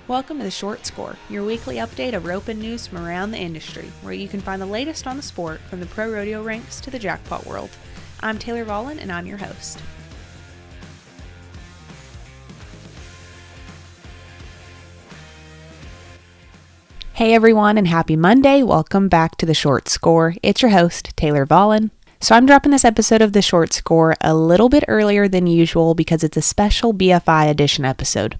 Welcome to The Short Score, your weekly update of roping news from around the industry, where you can find the latest on the sport from the pro rodeo ranks to the jackpot world. I'm Taylor Vollen, and I'm your host. Hey everyone, and happy Monday. Welcome back to The Short Score. It's your host, Taylor Vollen. So I'm dropping this episode of The Short Score a little bit earlier than usual because it's a special BFI edition episode.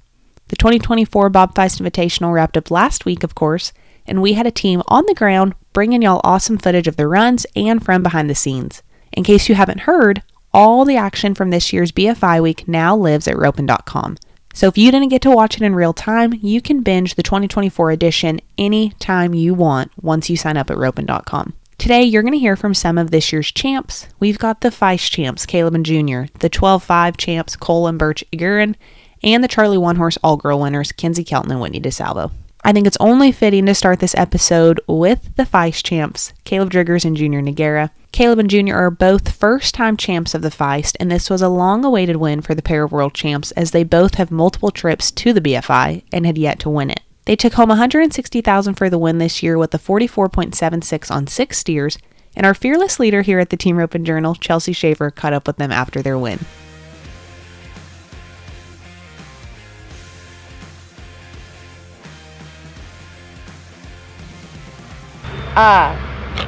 The 2024 Bob Feist Invitational wrapped up last week, of course, and we had a team on the ground bringing y'all awesome footage of the runs and from behind the scenes. In case you haven't heard, all the action from this year's BFI week now lives at ropin.com. So if you didn't get to watch it in real time, you can binge the 2024 edition anytime you want once you sign up at ropin.com. Today, you're going to hear from some of this year's champs. We've got the Feist champs, Caleb and Jr., the 12-5 champs, Cole and Birch Eiguren, and the Charlie One-Horse All-Girl winners, Kenzie Kelton and Whitney DeSalvo. I think it's only fitting to start this episode with the Feist champs, Caleb Driggers and Junior Nagara. Caleb and Junior are both first-time champs of the Feist, and this was a long-awaited win for the pair of world champs as they both have multiple trips to the BFI and had yet to win it. They took home $160,000 for the win this year with a 44.76 on 6 steers, and our fearless leader here at the Team Roping Journal, Chelsea Shaver, caught up with them after their win.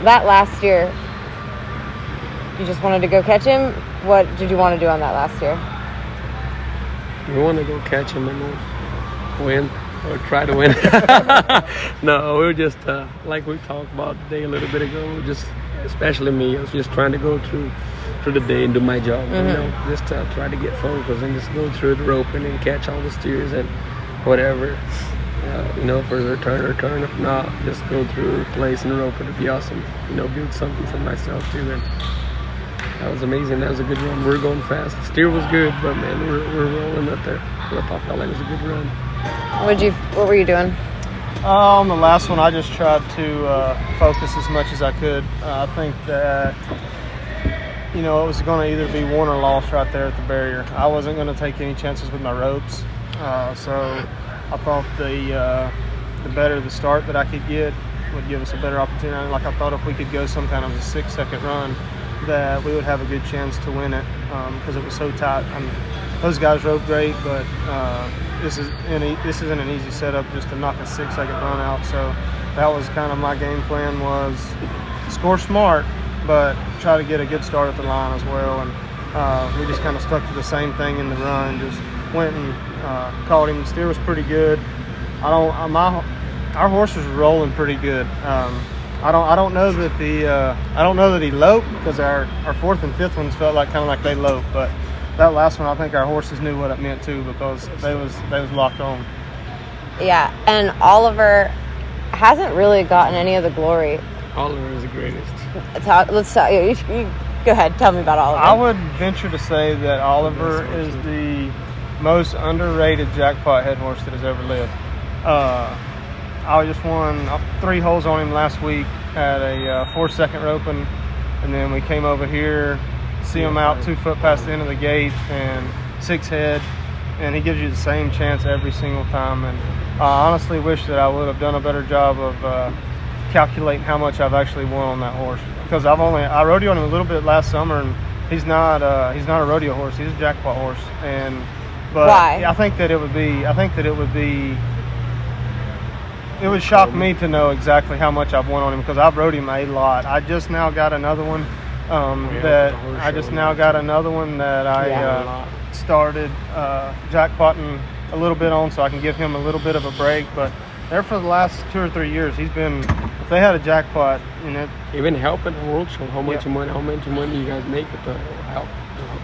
That last year, you just wanted to go catch him? What did you want to do on that last year? We want to go catch him and win, or try to win. No, we were just, like we talked about today a little bit ago, just, especially me, I was just trying to go through the day and do my job, just try to get focused and just go through the roping and catch all the steers and whatever. For the return. If not, just go through place and rope. It'd be awesome. Build something for myself too. And that was amazing. That was a good run. We're going fast. The steer was good, but man, we're rolling up there. I felt like it was a good run. What were you doing? On the last one, I just tried to focus as much as I could. I think that it was going to either be won or lost right there at the barrier. I wasn't going to take any chances with my ropes, so I thought the better the start that I could get would give us a better opportunity. Like I thought if we could go some kind of a 6-second run, that we would have a good chance to win it because it was so tight. Those guys rode great, but this isn't an easy setup just to knock a 6-second run out. So that was kind of my game plan, was score smart, but try to get a good start at the line as well. And we just kind of stuck to the same thing in the run. Just went and caught him. The steer was pretty good. Our horse was rolling pretty good. I don't know that he loped, because our fourth and fifth ones felt like they loped, but that last one, I think our horses knew what it meant too, because they was locked on. Yeah, and Oliver hasn't really gotten any of the glory. Oliver is the greatest. You go ahead, tell me about Oliver. I would venture to say that Oliver is the most underrated jackpot head horse that has ever lived. I just won 3 holes on him last week, had a 4-second roping, and then we came over here, see him out 2 foot past the end of the gate and 6 head, and he gives you the same chance every single time. And I honestly wish that I would have done a better job of calculating how much I've actually won on that horse, because I rodeoed him a little bit last summer, and he's not a rodeo horse. He's a jackpot horse. But why? I think that it would shock me to know exactly how much I've won on him, because I've rode him a lot. I just now got another one that I started jackpotting a little bit on, so I can give him a little bit of a break. But there for the last 2 or 3 years, he's been, if they had a jackpot in it, even helping the world show, how much money you guys make with the help,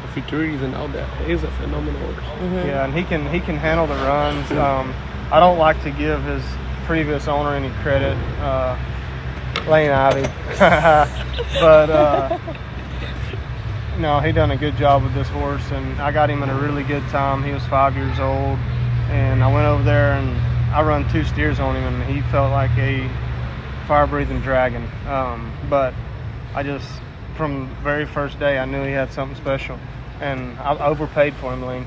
the futurities and all that. He's a phenomenal horse. Mm-hmm. Yeah, and he can handle the runs. I don't like to give his previous owner any credit, Lane Ivy, but no, he done a good job with this horse, and I got him at a really good time. He was 5 years old, and I went over there and I run 2 steers on him, and he felt like a fire-breathing dragon. But I just, from the very first day, I knew he had something special, and I overpaid for him, Lane.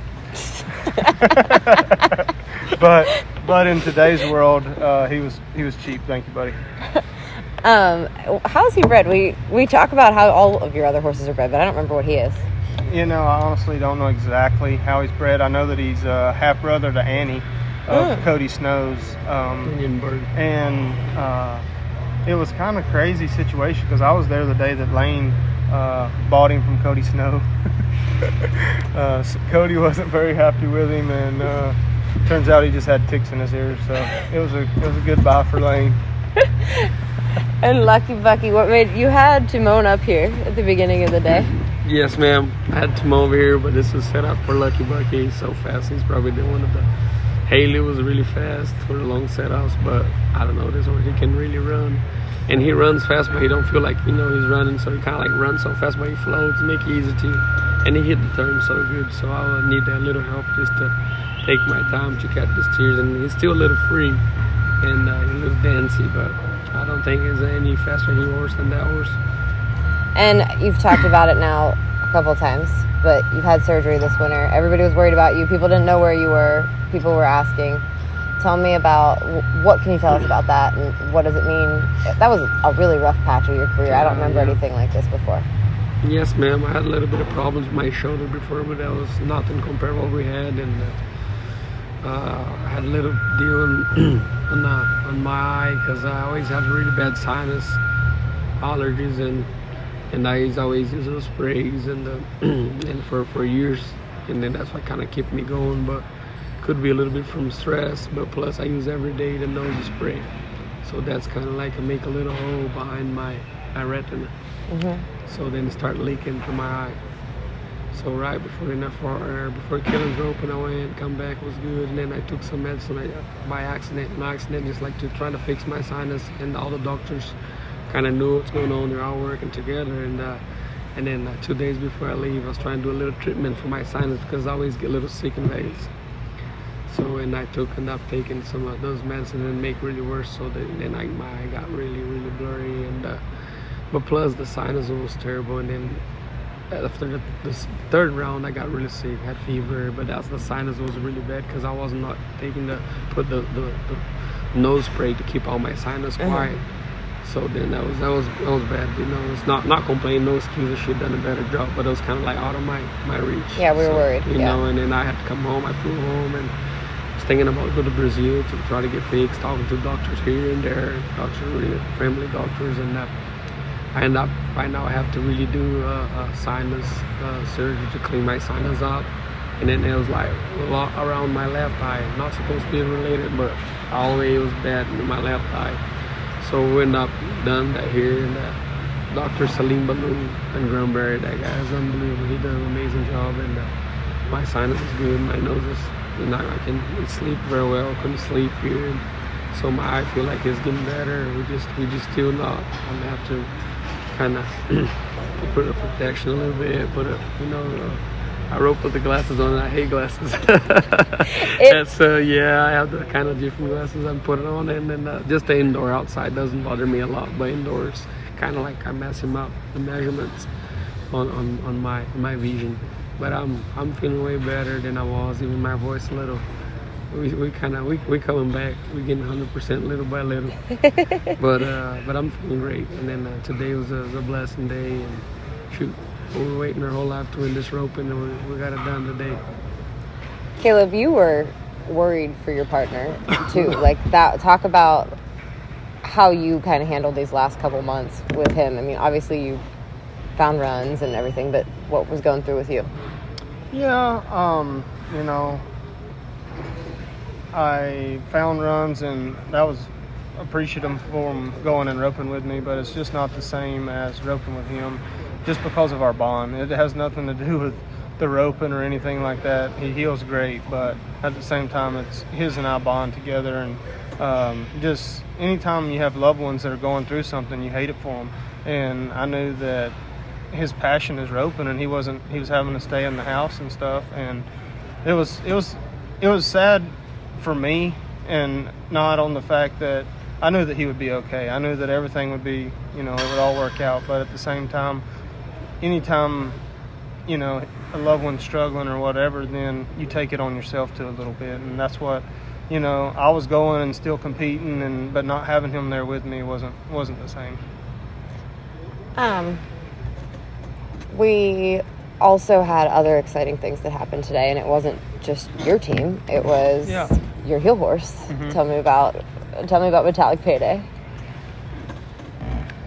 But But in today's world, he was cheap. Thank you, buddy. How's he bred? We talk about how all of your other horses are bred, but I don't remember what he is. You know, I honestly don't know exactly how he's bred. I know that he's a half brother to Annie of Cody Snow's. Indian bird. And it was kind of crazy situation because I was there the day that Lane bought him from Cody Snow. So Cody wasn't very happy with him, and turns out he just had ticks in his ears. So it was a good buy for Lane. And Lucky Bucky, what made you had Timon up here at the beginning of the day? Yes, ma'am. I had Tim over here, but this is set up for Lucky Bucky. He's so fast. He's probably the one of the. Haley was really fast for the long setups, but I don't know, this horse, he can really run. And he runs fast, but he don't feel like, he's running, so he kind of like runs so fast, but he floats, make it easy to. And he hit the turn so good, so I would need that little help just to take my time to catch his steers. And he's still a little free and a little dancy, but I don't think he's any faster horse than that horse. And you've talked about it now a couple of times, but you've had surgery this winter. Everybody was worried about you. People didn't know where you were. People were asking. Tell me about, what can you tell us about that, and what does it mean? That was a really rough patch of your career. I don't remember anything like this before. Yes, ma'am. I had a little bit of problems with my shoulder before, but that was nothing compared to what we had. And I had a little deal on my eye because I always had really bad sinus allergies, and I always use those sprays and for years, and then that's what kind of kept me going. But could be a little bit from stress, but plus I use every day the nose spray, so that's kind of like I make a little hole behind my retina. So then it start leaking to my eye. So right before Killen's open, I went, come back, was good, and then I took some medicine by accident, just like to try to fix my sinus, and all the doctors kind of knew what's going on. They're all working together, and then 2 days before I leave, I was trying to do a little treatment for my sinus because I always get a little sick in Vegas. So, and I ended up taking some of those medicine and make really worse. So then my eye got really, really blurry, and but plus the sinus was terrible. And then after the third round, I got really sick, had fever, but the sinus was really bad because I was not taking put the nose spray to keep all my sinus quiet. So then that was bad. It's not complaining, no excuse. She done a better job, but it was kind of like out of my reach. Yeah, we were worried. You know, and then I had to come home. I flew home and was thinking about going to Brazil to try to get fixed, talking to doctors here and there, doctors, really family doctors, and I end up finding out I have to really do a sinus surgery to clean my sinus up. And then it was like around my left eye, not supposed to be related, but all the way it was bad in my left eye. So we ended up done that here, and Dr. Salim Balloon and Grunberry, that guy is unbelievable. He done an amazing job, and my sinus is good, my nose is, I can sleep very well, couldn't sleep here, and so my eye feel like it's getting better. We just still not. I'm gonna have to kind of put a protection a little bit, I rope with the glasses on, and I hate glasses. I have the kind of different glasses I'm putting on, and then just the indoor outside doesn't bother me a lot, but indoors kind of like I mess him up, the measurements on my vision. But I'm feeling way better than I was, even my voice a little. We coming back. We getting 100% little by little. but I'm feeling great. And then today was a blessing day, and shoot. We were waiting our whole life to win this roping, and we got it done today. Caleb, you were worried for your partner too. Like that. Talk about how you kind of handled these last couple months with him. I mean, obviously you found runs and everything, but what was going through with you? Yeah, I found runs, and that was appreciative for him going and roping with me, but it's just not the same as roping with him. Just because of our bond. It has nothing to do with the roping or anything like that. He heals great, but at the same time, it's his and I bond together. And just anytime you have loved ones that are going through something, you hate it for them. And I knew that his passion is roping, and he was having to stay in the house and stuff. And it was sad for me, and not on the fact that I knew that he would be okay. I knew that everything would be, it would all work out. But at the same time, anytime, a loved one's struggling or whatever, then you take it on yourself too a little bit. And that's what I was going and still competing, but not having him there with me wasn't the same. We also had other exciting things that happened today, and it wasn't just your team. It was your heel horse. Mm-hmm. Tell me about Metallic Payday.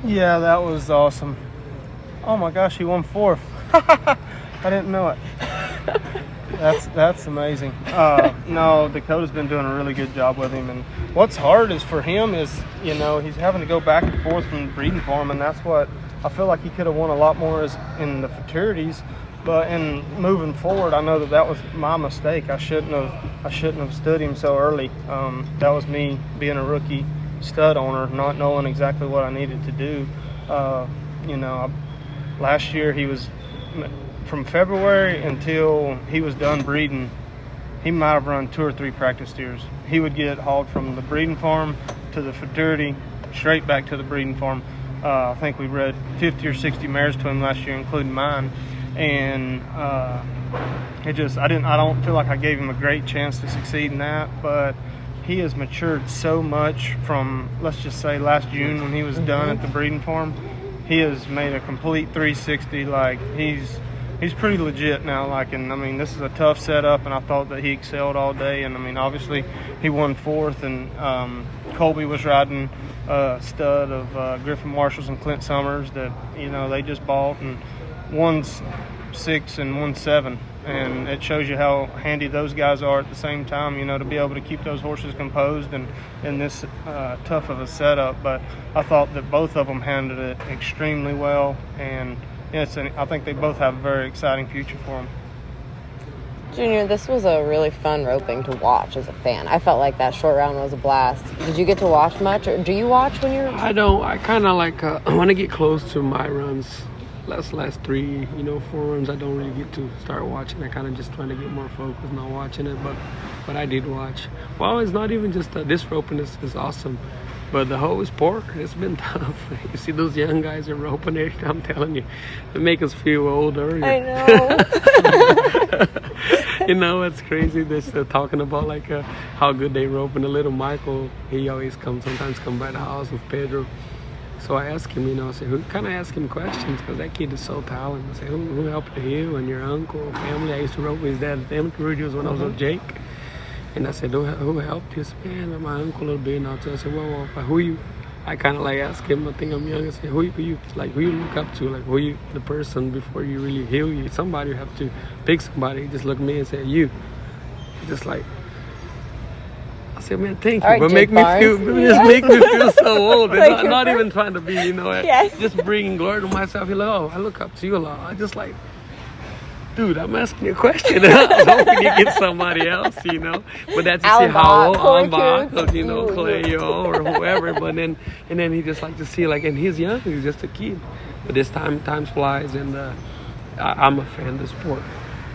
Yeah, that was awesome. Oh my gosh, he won 4th. I didn't know it. That's amazing. No, Dakota's been doing a really good job with him, and what's hard is for him is he's having to go back and forth from the breeding farm, and that's what I feel like he could have won a lot more in the fraternities. But in moving forward, I know that was my mistake. I shouldn't have stood him so early. That was me being a rookie stud owner, not knowing exactly what I needed to do. Last year he was from February until he was done breeding. He might have run 2 or 3 practice steers. He would get hauled from the breeding farm to the fraternity, straight back to the breeding farm. I think we bred 50 or 60 mares to him last year, including mine. And I don't feel like I gave him a great chance to succeed in that, but he has matured so much from, let's just say, last June when he was done at the breeding farm. He has made a complete 360. Like, he's pretty legit now. This is a tough setup, and I thought that he excelled all day. And obviously he won 4th, and Colby was riding a stud of Griffin Marshalls and Clint Summers that they just bought, and one's 6 and one's 7. And it shows you how handy those guys are at the same time, to be able to keep those horses composed and in this tough of a setup. But I thought that both of them handled it extremely well, and I think they both have a very exciting future for them. Junior, this was a really fun roping to watch as a fan. I felt like that short round was a blast. Did you get to watch much, or do you watch when you're... I don't. I kind of when I get close to my runs, last 3, 4 runs, I don't really get to start watching. I kind of just trying to get more focused, not watching it, but I did watch. Well, it's not even just this roping is awesome, but the hoe is poor. It's been tough. You see those young guys are roping it. I'm telling you, they make us feel older. I know. It's crazy. They're talking about how good they rope. And the little Michael, he always sometimes come by the house with Pedro. So I asked him, I said, ask him questions, because that kid is so talented. I said, who helped you and your uncle, family? I used to rope with his dad at the amateur rodeo when I was with Jake. And I said, who helped you? He said, man, my uncle a little bit. And I said, well, who you? I kind of asked him, I think I'm young. I said, who you look up to? Who you, the person before you really heal you? Somebody, you have to pick somebody. He just looked at me and said, you. Just I said, man, thank you, but make me feel so old. And not even trying to be, just bringing glory to myself. You're like, I look up to you a lot. I just dude, I'm asking you a question. I was hoping you get somebody else, But that's to see how old I'm Clay, or whoever. But then he just to see, and he's young, he's just a kid. But this time flies, and I'm a fan of the sport.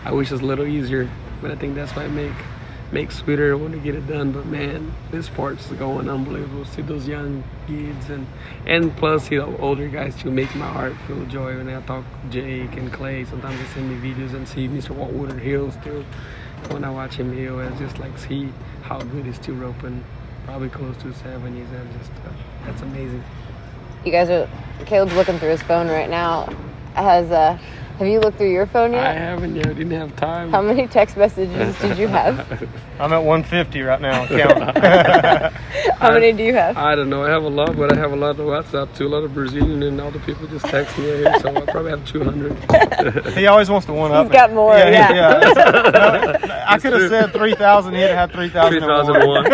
I wish it was a little easier, but I think that's why I make sweeter when to get it done. But man, this sport's going unbelievable. See those young kids and plus older guys too make my heart feel joy. When I talk to Jake and Clay, sometimes they send me videos and see Mr. Waltwood Hill still. When I watch him hill, it's just see how good he's still roping, probably close to 70s, and just that's amazing. Caleb's looking through his phone right now. Have you looked through your phone yet? I haven't yet. I didn't have time. How many text messages did you have? I'm at 150 right now. Counting. How many do you have? I don't know. I have a lot, but I have a lot of WhatsApp too. A lot of Brazilian, and all the people just text me here, so I probably have 200. He always wants to one-up. He's got more. Yeah. I could have said 3,000. He'd have had 3,001.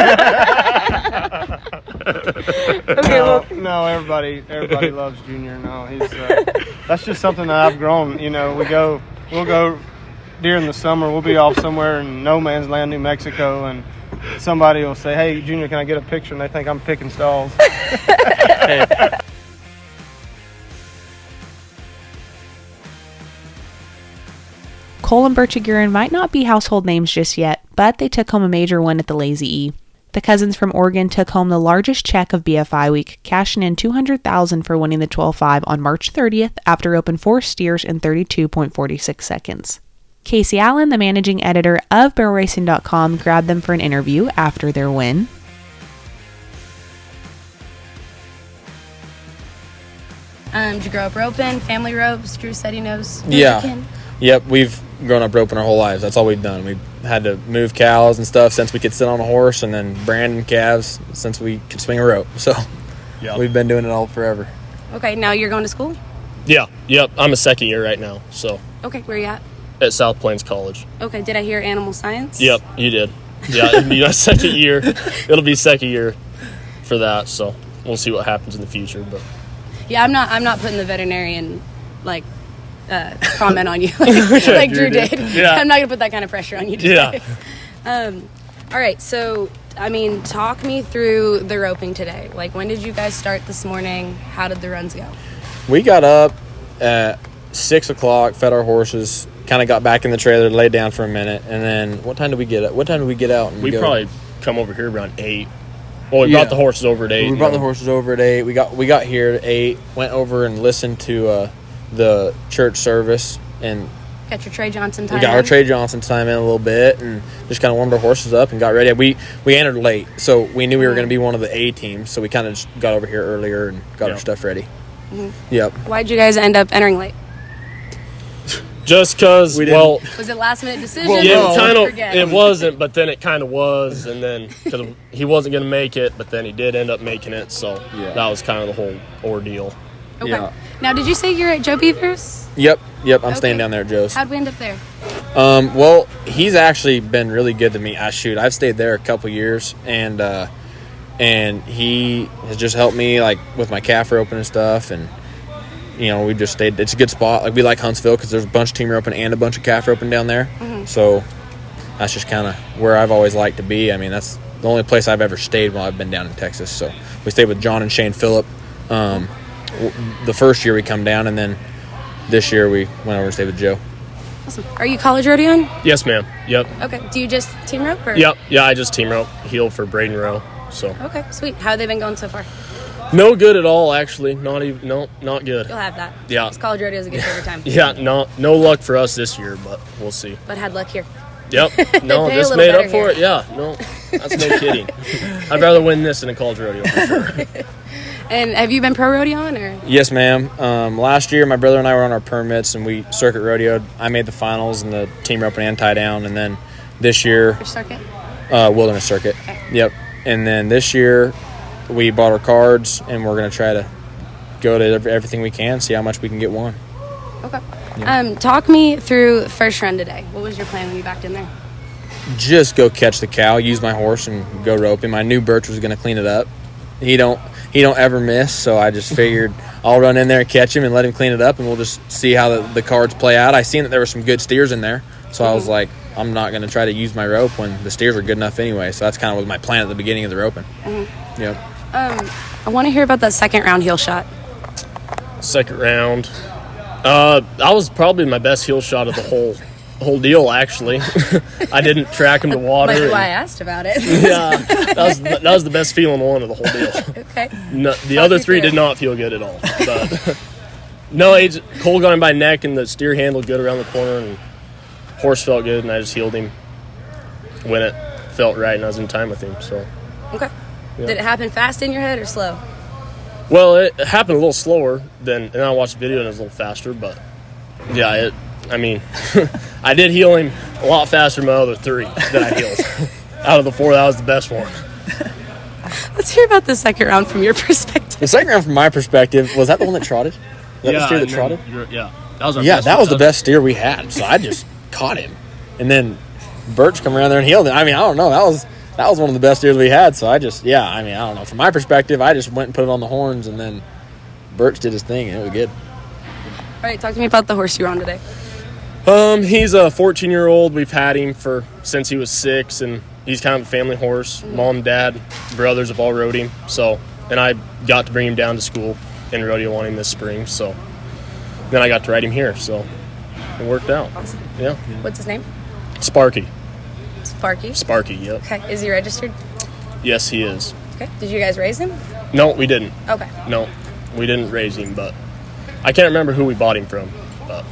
Okay, no, everybody loves Junior. No, he's that's just something that I've grown. We'll go during the summer. We'll be off somewhere in no man's land, New Mexico, and somebody will say, "Hey, Junior, can I get a picture?" And they think I'm picking stalls. Cole and Birch Eiguren might not be household names just yet, but they took home a major win at the Lazy E. The cousins from Oregon took home the largest check of BFI week, cashing in $200,000 for winning the 12-5 on March 30th after roping 4 steers in 32.46 seconds. Casey Allen, the managing editor of barrelracing.com, grabbed them for an interview after their win. Did you grow up roping, family ropes? Drew said he knows. Yeah. Yep, we've grown up roping our whole lives. That's all we've done. We've had to move cows and stuff since we could sit on a horse, and then branding calves since we could swing a rope. So we've been doing it all forever. Okay, now you're going to school? Yeah, yep. I'm a second year right now, so. Okay, where are you at? At South Plains College. Okay, did I hear animal science? Yep, you did. Yeah, second year. It'll be second year for that, so we'll see what happens in the future. But yeah, I'm not putting the veterinarian comment on you like Drew did. Yeah. I'm not gonna put that kind of pressure on you today. Yeah. All right, so talk me through the roping today. Like, when did you guys start this morning? How did the runs go? We got up at 6 o'clock, fed our horses, kind of got back in the trailer, laid down for a minute, and then what time did we get up? What time did we get out? And we go? probably come over here around 8. Well, we brought the horses over at 8. We brought the horses over at 8. We got here at 8, went over and listened to the church service, and Got your Trey Johnson time we got our Trey Johnson time in a little bit, and just kind of warmed our horses up and got ready. We entered late, so we knew we were going to be one of the A teams, so we kind of just got over here earlier and got our stuff ready. Mm-hmm. Yep. Why'd you guys end up entering late? Just because, well... Was it last minute decision? Yeah, it wasn't, but then it kind of was, and then cause he wasn't going to make it, but then he did end up making it, so that was kind of the whole ordeal. Okay. Yeah. Now, did you say you're at Joe Beaver's? Yep. I'm staying down there at Joe's. How'd we end up there? Well, he's actually been really good to me. I've stayed there a couple years, and he has just helped me like with my calf roping and stuff, and we just stayed. It's a good spot. Like, we like Huntsville because there's a bunch of team roping and a bunch of calf roping down there. Mm-hmm. So that's just kind of where I've always liked to be. I mean, that's the only place I've ever stayed while I've been down in Texas. So we stayed with John and Shane Phillip the first year we come down, and then this year we went over and stayed with Joe. Awesome. Are you college rodeoing? Yes, ma'am. Yep. Okay. Do you just team rope? Or? Yep. Yeah, I just team rope heel for Braden Rowe. So. Okay, sweet. How have they been going so far? No good at all, actually. Not good. You'll have that. Yeah. This college rodeo is a good every time. Yeah, no luck for us this year, but we'll see. But had luck here. Yep. No, this made up for it. Yeah. No, that's no kidding. I'd rather win this than a college rodeo for sure. And have you been pro rodeoing or? Yes, ma'am. Last year, my brother and I were on our permits, and we circuit rodeoed. I made the finals in the team roping and tie down, and then this year, which circuit? Wilderness Circuit. Okay. Yep. And then this year, we bought our cards, and we're going to try to go to everything we can, see how much we can get won. Okay. Yeah. Talk me through first run today. What was your plan when you backed in there? Just go catch the cow, use my horse, and go rope him. I knew Birch was going to clean it up. He don't ever miss, so I just figured I'll run in there and catch him and let him clean it up, and we'll just see how the cards play out. I seen that there were some good steers in there, so I was like, I'm not going to try to use my rope when the steers are good enough anyway. So that's kind of was my plan at the beginning of the roping. Mm-hmm. Yep. I want to hear about that second round heel shot. Second round. That was probably my best heel shot of the whole deal, actually. I didn't track him to water. That's why I asked about it. Yeah, that was the best feeling one of the whole deal. Okay. No, the other three did not feel good at all. But no, Cole got him by neck, and the steer handled good around the corner, and horse felt good, and I just heeled him when it felt right, and I was in time with him. So. Okay. Yeah. Did it happen fast in your head or slow? Well, it happened a little slower and I watched the video and it was a little faster, but yeah, I did heel him a lot faster than my other three that I heeled. Out of the four, that was the best one. Let's hear about the second round from your perspective. The second round from my perspective, was that the one that trotted? The steer that trotted? Yeah. That was the best steer we had, so I just caught him. And then Birch come around there and heeled him. I mean, I don't know, that was one of the best steers we had, so I don't know. From my perspective, I just went and put it on the horns, and then Birch did his thing, and it was good. All right, talk to me about the horse you're on today. He's a 14-year-old. We've had him since he was 6, and he's kind of a family horse. Mm-hmm. Mom, dad, brothers have all rode him. So, and I got to bring him down to school and rodeo on him this spring. So then I got to ride him here. So it worked out. Awesome. Yeah. What's his name? Sparky. Sparky, yep. Okay. Is he registered? Yes, he is. Okay. Did you guys raise him? No, we didn't. Okay. No, we didn't raise him, but I can't remember who we bought him from. But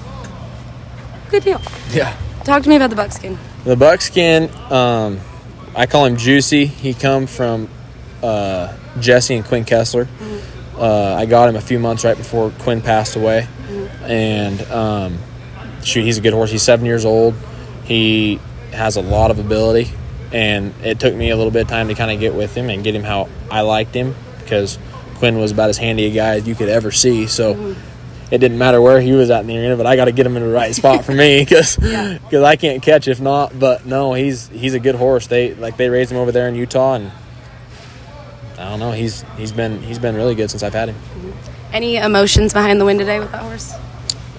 good deal. Yeah. Talk to me about the buckskin. The buckskin, I call him Juicy. He come from Jesse and Quinn Kessler. I got him a few months right before Quinn passed away. And he's a good horse. He's 7 years old. He has a lot of ability, and it took me a little bit of time to kind of get with him and get him how I liked him, because Quinn was about as handy a guy as you could ever see. So it didn't matter where he was at in the arena, but I got to get him in the right spot for me, because I can't catch if not. But no, he's a good horse. They raised him over there in Utah, and I don't know. He's been really good since I've had him. Any emotions behind the win today with that horse?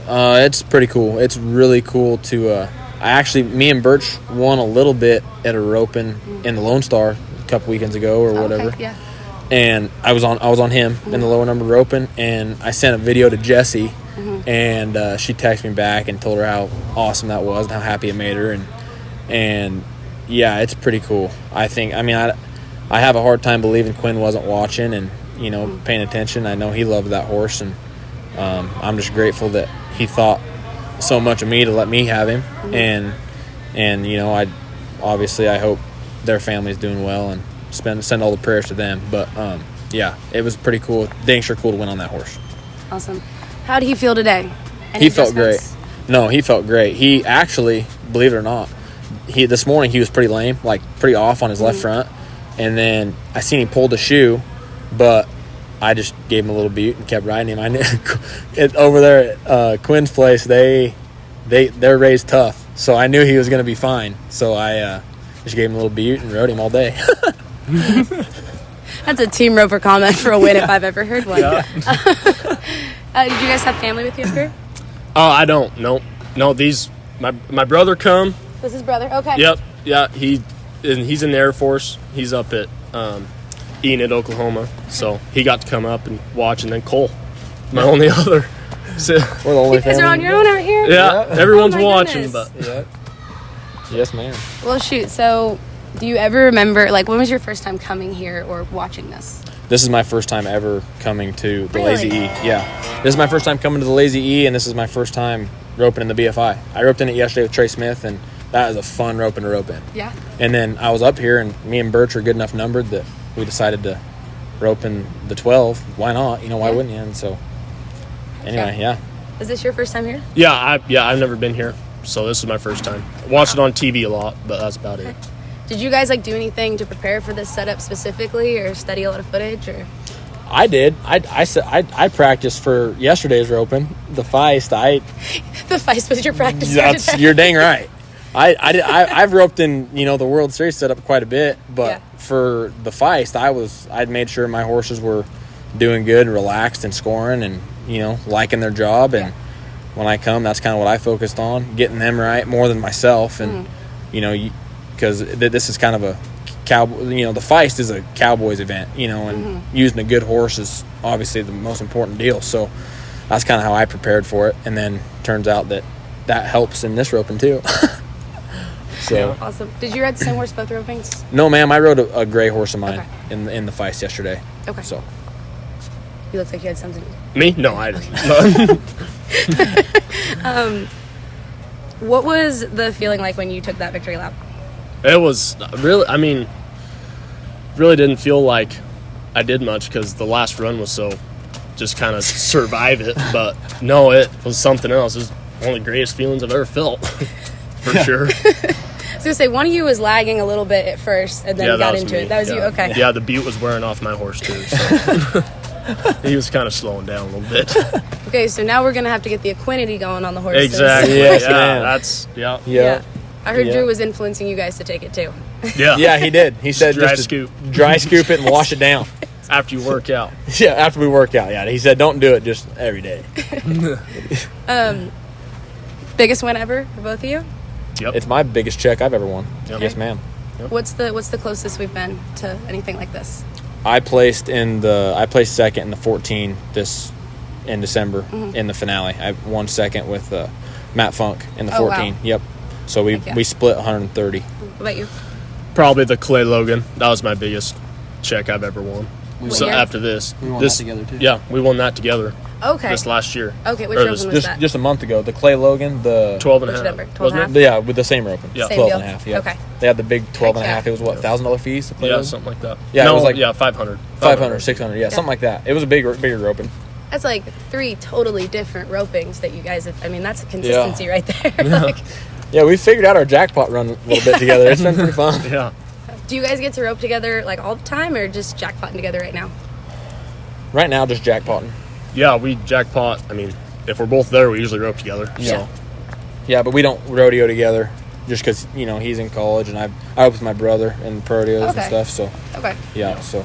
It's pretty cool. It's really cool to. Me and Birch won a little bit at a roping in the Lone Star a couple weekends ago or whatever. Okay, yeah. And I was on him in the lower number roping, and I sent a video to Jessie, and she texted me back and told her how awesome that was and how happy it made her, and yeah, it's pretty cool. I have a hard time believing Quinn wasn't watching and paying attention. I know he loved that horse, and I'm just grateful that he thought so much of me to let me have him, and I hope their family's doing well and send all the prayers to them. But yeah, it was pretty cool. Dang sure cool to win on that horse. Awesome. How did he feel today? He felt great. No, he felt great. He actually, believe it or not, this morning he was pretty lame, like pretty off on his left front, and then I seen he pulled a shoe, but I just gave him a little beat and kept riding him. I knew over there at Quinn's place, they're raised tough, so I knew he was going to be fine. So I just gave him a little beat and rode him all day. That's a team roper comment for a win if I've ever heard one. Yeah. Did you guys have family with you up here? Oh, I don't. No. My brother come. This is brother. Okay. Yep. Yeah. He's in the Air Force. He's up at Enid, Oklahoma. So he got to come up and watch, and then Cole, my only other. So, we're the only you guys are on your own out here. Yeah. Everyone's watching, goodness. but yeah. Yes, ma'am. Well, shoot. So, do you ever remember, when was your first time coming here or watching this? This is my first time ever coming to the Really? Lazy E. Yeah. This is my first time coming to the Lazy E, and this is my first time roping in the BFI. I roped in it yesterday with Trey Smith, and that was a fun roping to rope in. Yeah. And then I was up here, and me and Birch are good enough numbered that we decided to rope in the 12. Why not? Why wouldn't you? And so, anyway, yeah. Is this your first time here? yeah, I've never been here, so this is my first time. Watched it on TV a lot, but that's about it. Did you guys do anything to prepare for this setup specifically, or study a lot of footage, or? I did. I practiced for yesterday's roping. The feist. The feist was your practice. You're dang right. I've roped in the World Series setup quite a bit, but for the feist, I'd made sure my horses were doing good, relaxed, and scoring, and liking their job. And when I come, that's kind of what I focused on, getting them right more than myself. And because this is kind of a cowboy, the feist is a Cowboys event, and using a good horse is obviously the most important deal. So that's kind of how I prepared for it, and then turns out that helps in this roping too. So awesome. Did you ride the same horse both ropings? No, ma'am. I rode a gray horse of mine in the feist yesterday. Okay. So you look like you had something. Me? No, I didn't. What was the feeling like when you took that victory lap? It was really, really didn't feel like I did much because the last run was so just kind of survive it. But no, it was something else. It was one of the greatest feelings I've ever felt, for sure. I was going to say, one of you was lagging a little bit at first and then got into it. That was you? Okay. Yeah, the butte was wearing off my horse, too. So. He was kind of slowing down a little bit. Okay, so now we're going to have to get the equinity going on the horses. Exactly. Yes, Yeah. I heard Drew was influencing you guys to take it, too. Yeah, he did. He said dry scoop it and wash it down. After you work out. Yeah, after we work out. Yeah, he said don't do it just every day. Biggest win ever for both of you? Yep. It's my biggest check I've ever won. Yep. Yes, ma'am. Yep. What's the closest we've been to anything like this? I placed second in the 14 in December in the finale. I won second with Matt Funk in the 14. Wow. Yep. So we split 130. What about you? Probably the Clay Logan. That was my biggest check I've ever won. So year? after this, We won this that together, too. Yeah, we won that together. Okay. This last year. Okay, which Or roping this- was that? Just a month ago, the Clay Logan, the 12 and a Which half. number? 12 and a wasn't it? Yeah, with the same roping. Yeah. Same 12 deal? and a half, yeah. Okay. They had the big 12 and a Heck half. yeah. It was, what, $1,000 fees to play Yeah, Logan? something like that. Yeah, it no, was like- yeah, 500. 500, 600, yeah, something like that. It was a bigger roping. That's like 3 totally different ropings that you guys have. I mean, that's a consistency right there. Like, Yeah, we figured out our jackpot run a little bit together. It's been pretty fun. Yeah. do you guys get to rope together like all the time, or just jackpotting together right now? Right now, just jackpotting. Yeah, we jackpot. I mean, if we're both there, we usually rope together. Yeah. So. Yeah, but we don't rodeo together just because, he's in college and I rope with my brother in rodeos Okay. and stuff. So, Okay. yeah, so.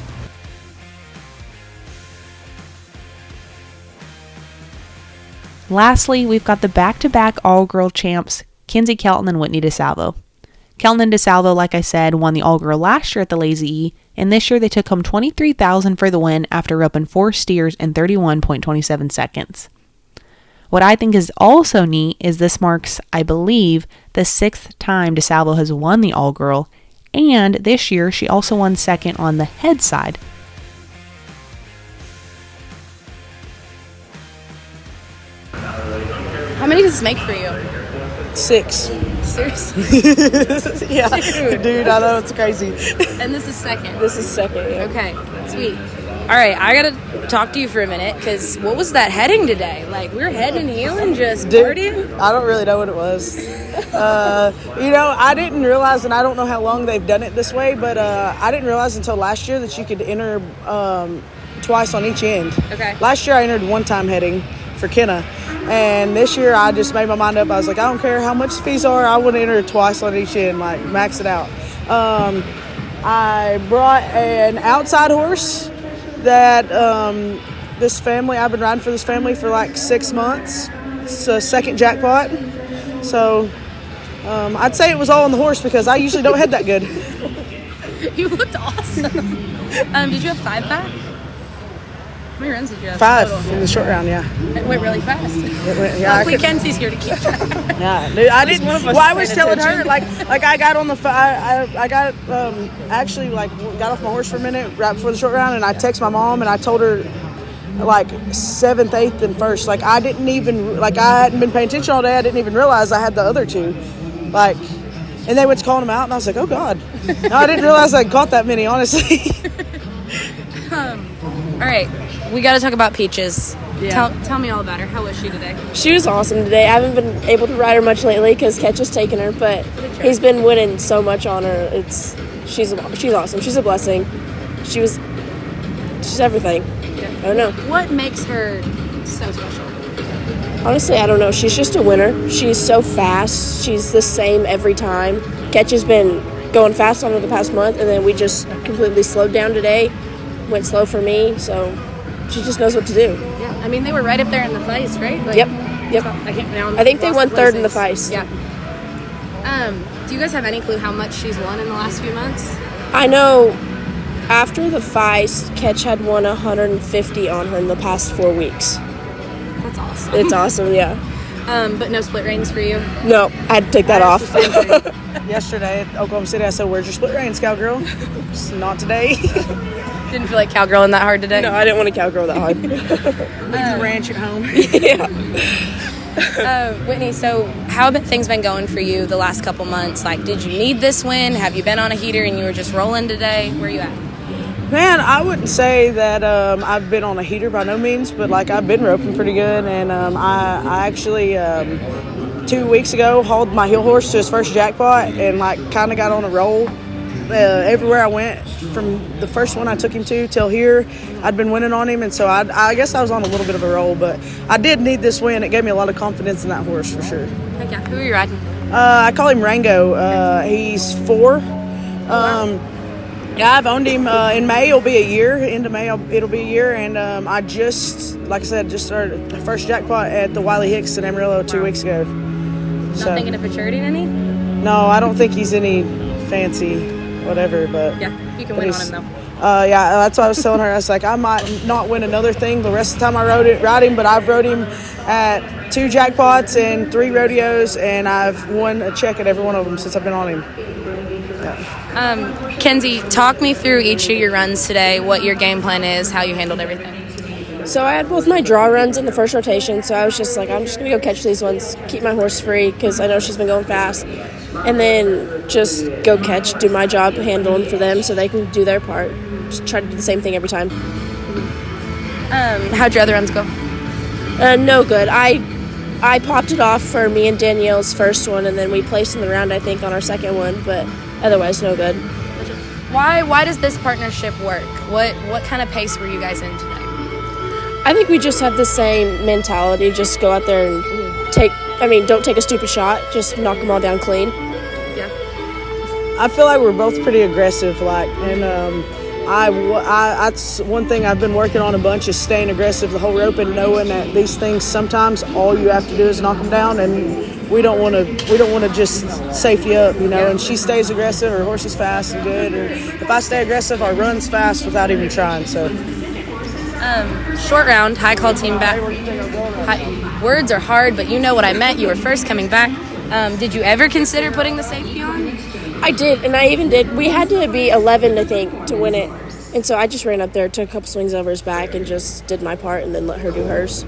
Lastly, we've got the back-to-back all-girl champs, Kinsey Kelton and Whitney DeSalvo. Kelton and DeSalvo, like I said, won the all-girl last year at the Lazy E, and this year they took home $23,000 for the win after roping 4 steers in 31.27 seconds. What I think is also neat is this marks, I believe, the 6th time DeSalvo has won the all-girl, and this year she also won second on the head side. How many does this make for you? 6. Seriously? Yeah. Dude, I know, it's crazy. And this is second. This is second, yeah. Okay, sweet. All right, I gotta talk to you for a minute, because what was that heading today? Like, we're heading here and just Dude, partying? I don't really know what it was. I didn't realize, and I don't know how long they've done it this way, but I didn't realize until last year that you could enter twice on each end. Okay. Last year I entered one time heading for Kenna, and this year I just made my mind up. I was like, I don't care how much the fees are, I want to enter twice on each end, like max it out. I brought an outside horse that this family, I've been riding for this family for like 6 months. It's a second jackpot. So I'd say it was all on the horse because I usually don't head that good. You looked awesome. Did you have 5 back? How many runs did you have? 5 total? in the short round, yeah. It went really fast. Yeah, Kenzie's here to keep track. yeah, dude, I didn't. Well, I was paying telling her attention. like I got on the I got actually like got off my horse for a minute right before the short round, and I texted my mom and I told her like 7th, 8th, and 1st. Like I didn't even I hadn't been paying attention all day. I didn't even realize I had the other 2. Like, and they went to calling them out, and I was like, oh god, no, I didn't realize I caught that many, honestly. All right, we got to talk about Peaches. Yeah. Tell me all about her. How was she today? She was awesome today. I haven't been able to ride her much lately because Ketch has taken her, but he's been winning so much on her. She's awesome. She's a blessing. She's everything. I don't know. What makes her so special? Honestly, I don't know. She's just a winner. She's so fast. She's the same every time. Ketch has been going fast on her the past month, and then we just completely slowed down today. Went slow for me, so she just knows what to do. Yeah, I mean, they were right up there in the feist, right? Like, Yep. I think they won 3rd in the feist. Yeah. Do you guys have any clue how much she's won in the last few months? I know after the feist, Ketch had won 150 on her in the past 4 weeks. That's awesome. It's awesome, yeah. But no split reins for you? No, I had to take that off. Yesterday at Oklahoma City, I said, "Where's your split reins, cowgirl?" It's not today. Didn't feel like cowgirling that hard today? No, I didn't want to cowgirl that hard. Leave the ranch at home. Whitney, so how have things been going for you the last couple months? Like, did you need this win? Have you been on a heater and you were just rolling today? Where are you at? Man, I wouldn't say that I've been on a heater by no means, but like I've been roping pretty good, and I actually 2 weeks ago hauled my heel horse to his first jackpot and like kind of got on a roll. Everywhere I went, from the first one I took him to till here, I'd been winning on him, and so I guess I was on a little bit of a roll, but I did need this win. It gave me a lot of confidence in that horse for sure. Heck yeah. Who are you riding? I call him Rango. He's 4. Yeah, I've owned him in May. It'll be a year. Into May, it'll be a year. And I just, like I said, just started the first jackpot at the Wiley Hicks in Amarillo 2 weeks ago. Not thinking of maturity in any? No, I don't think he's any fancy whatever, but Yeah, you can win on him though. yeah, that's what I was telling her. I was like, I might not win another thing the rest of the time I ride him, but I've rode him at 2 jackpots and 3 rodeos, and I've won a check at every one of them since I've been on him. Kenzie, talk me through each of your runs today, what your game plan is, how you handled everything. So I had both my draw runs in the first rotation, so I was just like, I'm just going to go catch these ones, keep my horse free because I know she's been going fast, and then just go catch, do my job handling for them so they can do their part. Just try to do the same thing every time. How'd your other runs go? No good. I popped it off for me and Danielle's first one, and then we placed in the round, I think, on our second one, but otherwise no good. Why does this partnership work? What kind of pace were you guys in today? I think we just have the same mentality. Just go out there and don't take a stupid shot. Just knock them all down clean. Yeah. I feel like we're both pretty aggressive, and that's one thing I've been working on a bunch is staying aggressive the whole rope and knowing that these things sometimes all you have to do is knock them down, and we don't want to just safety up, Yeah. And she stays aggressive, her horse is fast and good, or if I stay aggressive, our run's fast without even trying. So. Short round, high call team back. Words are hard, but you know what I meant. You were first coming back. Did you ever consider putting the safety on? I did, and I even did. We had to be 11, I think, to win it. And so I just ran up there, took a couple swings over his back, and just did my part and then let her do hers.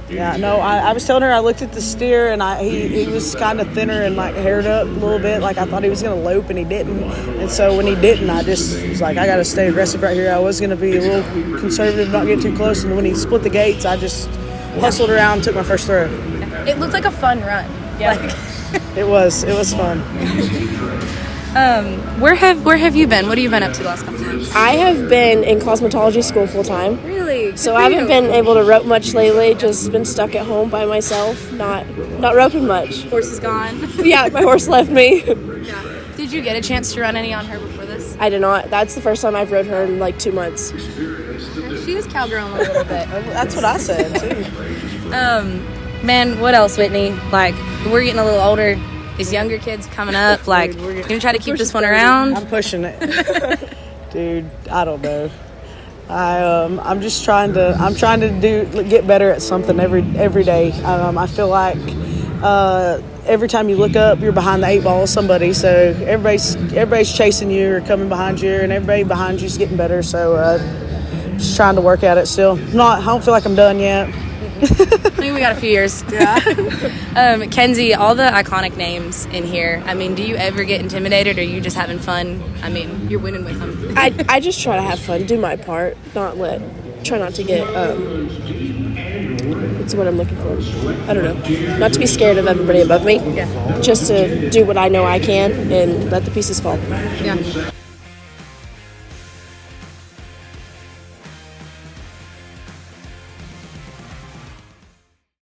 Yeah, no, I was telling her I looked at the steer and he was kind of thinner and like haired up a little bit. Like I thought he was going to lope and he didn't. And so when he didn't, I just was like, I got to stay aggressive right here. I was going to be a little conservative, not get too close. And when he split the gates, I just hustled around and took my first throw. It looked like a fun run. Yeah. It was fun. Where have you been? What have you been up to the last couple times? I have been in cosmetology school full time. Really? So I haven't been able to rope much lately, just been stuck at home by myself, not roping much. Horse is gone. Yeah, my horse left me. Yeah. Did you get a chance to run any on her before this? I did not. That's the first time I've rode her in like 2 months. She was cowgirling a little bit. That's what I said too. Man, what else, Whitney? Like, we're getting a little older. These younger kids coming up, like, Dude, you gonna try to keep this one around? I'm pushing it. Dude, I don't know. I'm just trying to get better at something every day. I feel like every time you look up, you're behind the 8 ball of somebody. So everybody's chasing you or coming behind you, and everybody behind you is getting better. So just trying to work at it still. I don't feel like I'm done yet. I think we got a few years. Yeah. Kenzie, all the iconic names in here, I mean, do you ever get intimidated, or are you just having fun? I mean, you're winning with them. I just try to have fun, do my part, try not to get, what's the word I'm looking for? I don't know. Not to be scared of everybody above me. Yeah. Just to do what I know I can and let the pieces fall. Yeah.